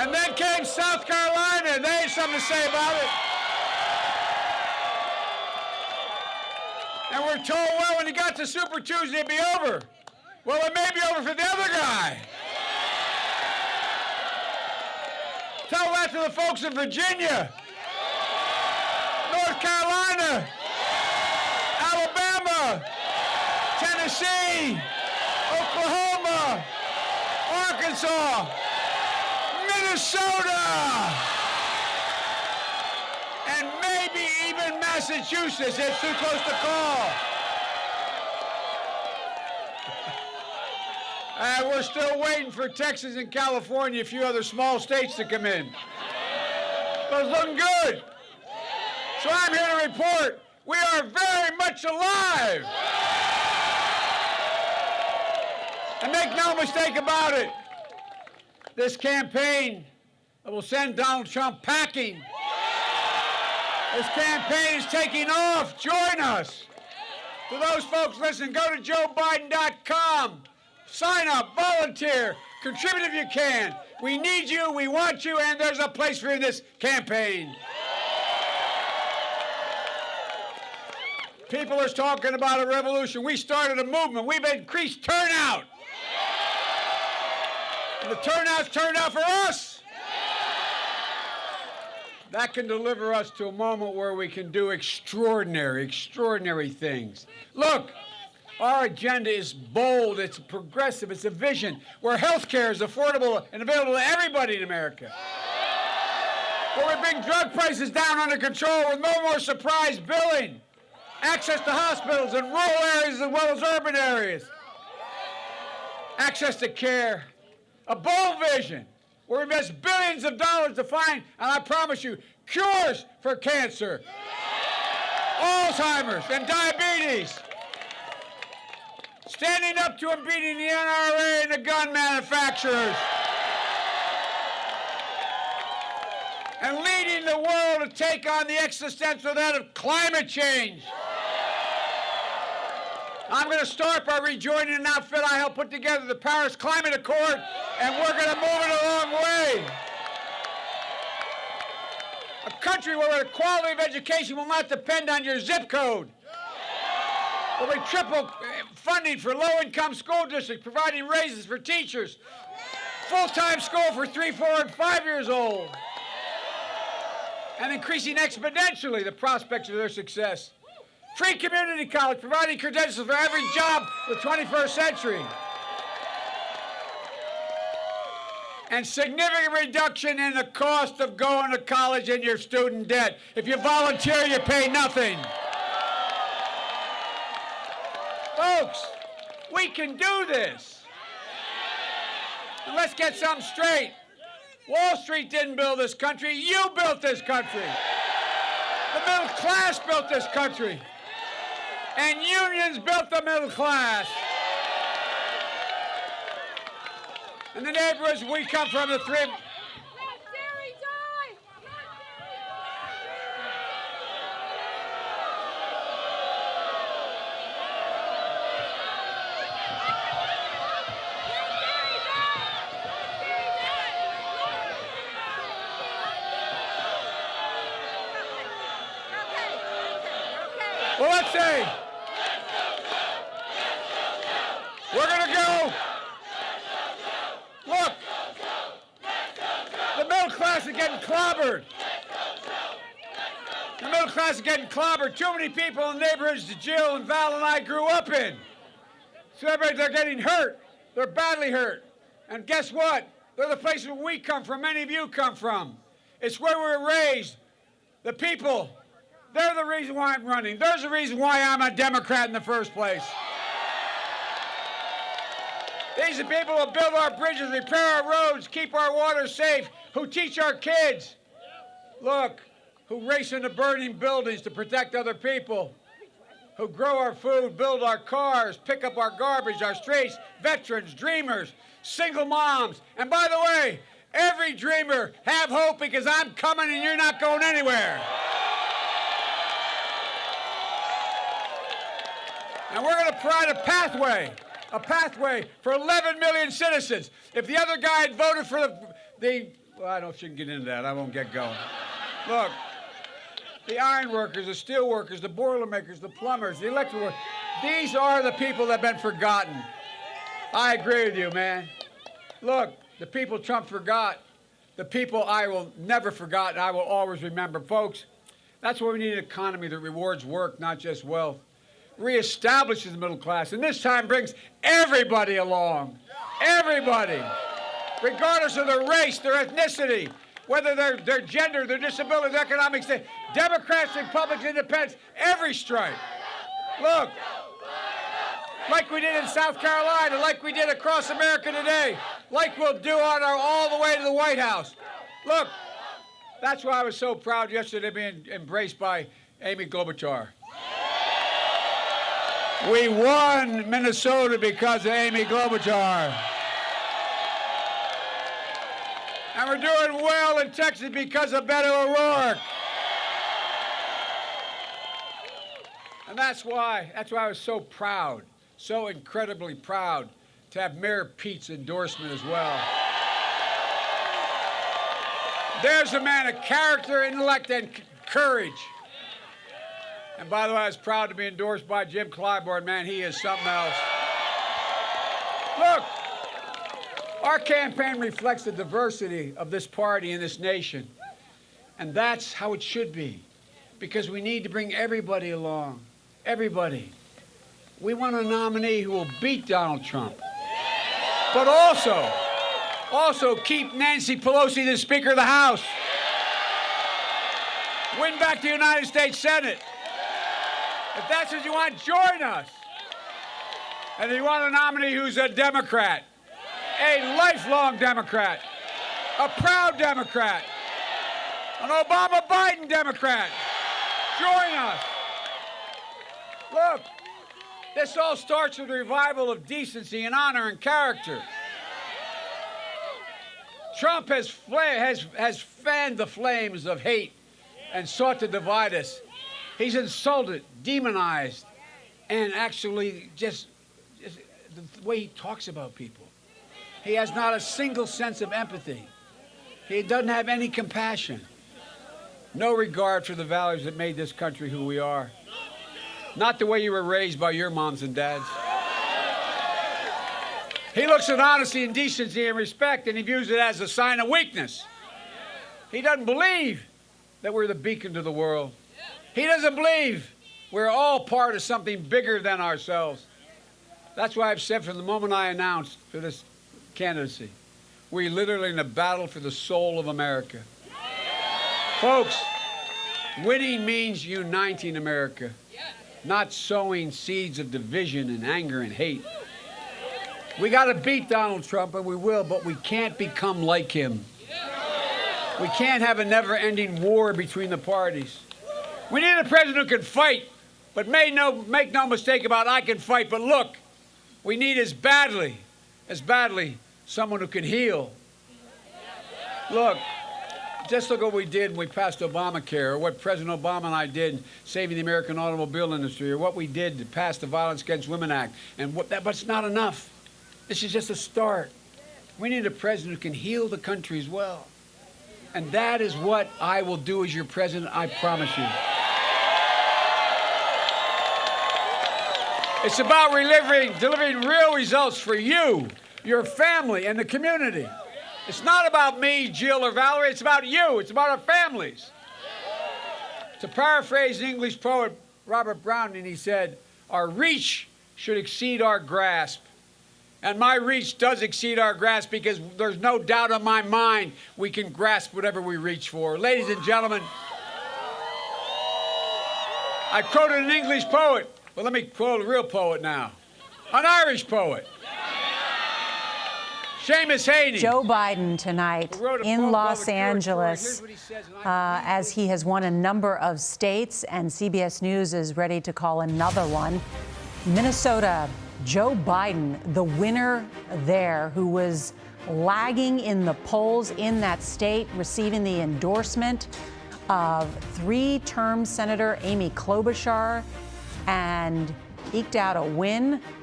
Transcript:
And then came South Carolina, and they had something to say about it. And we're told, well, when you got to Super Tuesday, it'd be over. Well, it may be over for the other guy. Tell that to the folks in Virginia, North Carolina, Alabama, Tennessee, Oklahoma, Arkansas, Minnesota, and maybe even Massachusetts. It's too close to call. We're still waiting for Texas and California, a few other small states to come in. But it's looking good. So I'm here to report we are very much alive. And make no mistake about it, this campaign that will send Donald Trump packing, this campaign is taking off. Join us. To those folks, listen, go to joebiden.com. Sign up, volunteer, contribute if you can. We need you, we want you, and there's a place for you in this campaign. People are talking about a revolution. We started a movement. We've increased turnout. And the turnout's turned out for us. That can deliver us to a moment where we can do extraordinary things. Look. Our agenda is bold, it's progressive, it's a vision where health care is affordable and available to everybody in America. Where we bring drug prices down under control with no more surprise billing. Access to hospitals in rural areas as well as urban areas. Access to care. A bold vision where we invest billions of dollars to find, and I promise you, cures for cancer, Alzheimer's, and diabetes. Standing up to and beating the NRA and the gun manufacturers. And leading the world to take on the existential threat of climate change. I'm going to start by rejoining an outfit I helped put together, the Paris Climate Accord, and we're going to move it a long way. A country where the quality of education will not depend on your zip code. Where we triple funding for low-income school districts, providing raises for teachers, full-time school for 3, 4, and 5 years old, and increasing exponentially the prospects of their success. Free community college, providing credentials for every job of the 21st century. And significant reduction in the cost of going to college and your student debt. If you volunteer, you pay nothing. Folks, we can do this. And let's get something straight. Wall Street didn't build this country. You built this country. The middle class built this country. And unions built the middle class. And the neighborhoods we come from, the three... Well, let's see. We're going to go. Look. The middle class is getting clobbered. The middle class is getting clobbered. Too many people in the neighborhoods that Jill and Val and I grew up in. So they're getting hurt. They're badly hurt. And guess what? They're the places where we come from, many of you come from. It's where we were raised. The people. They're the reason why I'm running. There's the reason why I'm a Democrat in the first place. These are people who build our bridges, repair our roads, keep our water safe, who teach our kids. Look, who race into burning buildings to protect other people, who grow our food, build our cars, pick up our garbage, our streets, veterans, dreamers, single moms. And by the way, every dreamer, have hope because I'm coming and you're not going anywhere. And we're going to provide a pathway for 11 million citizens. If the other guy had voted for the Well, I shouldn't get into that. I won't get going. Look, the iron workers, the steel workers, the boiler makers, the plumbers, the electrical workers, these are the people that have been forgotten. I agree with you, man. Look, the people Trump forgot, the people I will never forget, and I will always remember. Folks, that's why we need an economy that rewards work, not just wealth. Reestablishes the middle class, and this time brings everybody along. Everybody. Regardless of their race, their ethnicity, whether their gender, their disability, their economic state, Democrats, Republicans, Independents, every stripe. Look, like we did in South Carolina, like we did across America today, like we'll do on all the way to the White House. Look, that's why I was so proud yesterday being embraced by Amy Klobuchar. We won Minnesota because of Amy Klobuchar. And we're doing well in Texas because of Beto O'Rourke. And that's why I was so proud, so incredibly proud to have Mayor Pete's endorsement as well. There's a man of character, intellect, and courage. And by the way, I was proud to be endorsed by Jim Clyburn. Man, he is something else. Look, our campaign reflects the diversity of this party and this nation. And that's how it should be, because we need to bring everybody along. Everybody. We want a nominee who will beat Donald Trump, but also keep Nancy Pelosi the Speaker of the House. Win back the United States Senate. If that's what you want, join us. And if you want a nominee who's a Democrat, a lifelong Democrat, a proud Democrat, an Obama-Biden Democrat, join us. Look, this all starts with a revival of decency and honor and character. Trump has fanned the flames of hate and sought to divide us. He's insulted, demonized, and actually just the way he talks about people. He has not a single sense of empathy. He doesn't have any compassion. No regard for the values that made this country who we are. Not the way you were raised by your moms and dads. He looks at honesty and decency and respect, and he views it as a sign of weakness. He doesn't believe that we're the beacon to the world. He doesn't believe we're all part of something bigger than ourselves. That's why I've said from the moment I announced for this candidacy, we're literally in a battle for the soul of America. Folks, winning means uniting America, not sowing seeds of division and anger and hate. We got to beat Donald Trump, and we will, but we can't become like him. We can't have a never-ending war between the parties. We need a president who can fight, but make no mistake about I can fight, but look, we need as badly, someone who can heal. Look, just look what we did when we passed Obamacare, or what President Obama and I did saving the American automobile industry, or what we did to pass the Violence Against Women Act. But it's not enough. This is just a start. We need a president who can heal the country as well. And that is what I will do as your president, I promise you. It's about delivering real results for you, your family, and the community. It's not about me, Jill, or Valerie. It's about you. It's about our families. To paraphrase the English poet Robert Browning, he said, "Our reach should exceed our grasp." And my reach does exceed our grasp, because there's no doubt in my mind we can grasp whatever we reach for. Ladies and gentlemen, I quoted an English poet. Well, let me quote a real poet now. An Irish poet. Seamus Heaney. Joe Biden tonight in Los Angeles as he has won a number of states, and CBS News is ready to call another one. Minnesota, Joe Biden, the winner there, who was lagging in the polls in that state, receiving the endorsement of three-term Senator Amy Klobuchar, and eked out a win